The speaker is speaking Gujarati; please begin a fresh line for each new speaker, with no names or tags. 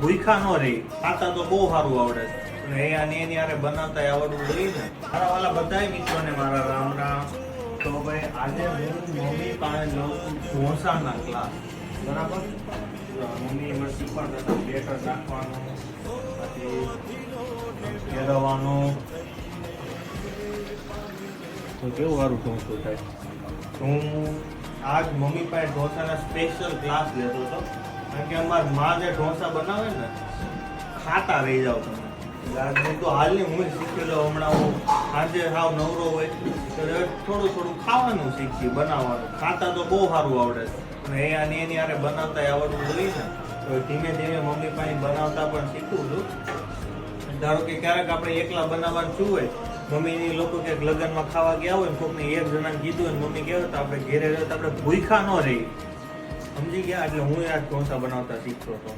ભૂખા ન રહી, ખાતા તો બહુ સારું આવડે છે અને એની હારે બનાવતા આવડવું જોઈએ ને. મારા વાલા બધાય મિત્રોને મારા રામ રામ. તો ભાઈ આજે હું મમ્મી પાસે લઉં છું ઢોસાના ક્લાસ, બરાબર. મમ્મી એમાં શીખવાડતા હતા બેટર નાખવાનું, પછી ફેરવવાનું, તો કેવું સારું ઢોસું થાય. હું આજ મમ્મી પાસે ઢોસાના સ્પેશિયલ ક્લાસ લેતો હતો, કારણ કે અમારી માં જે ઢોસા બનાવે ને ખાતા રહી જાવ તમે. તો હાલની હું શીખેલો, હમણાં હું આજે સાવ નવરો હોય તો થોડું થોડું ખાવાનું શીખી, બનાવવાનું. ખાતા તો બહુ સારું આવડે છે અને એની હારે બનાવતા આવડવું જોઈએ ને. તો ધીમે ધીમે મમ્મી પાસે બનાવતા પણ શીખવું છું. ધારો કે ક્યારેક આપણે એકલા બનાવવાનું શું હોય, મમ્મીની લોકો ક્યાંક લગ્નમાં ખાવા ગયા હોય ને કોકને એક જણાને કીધું હોય ને મમ્મી કહેવાય તો આપણે ઘેરે રહે તો આપણે ભૂખા ન રહી, સમજી ગયા. એટલે હું આ ઢોસા બનાવતા શીખતો હતો.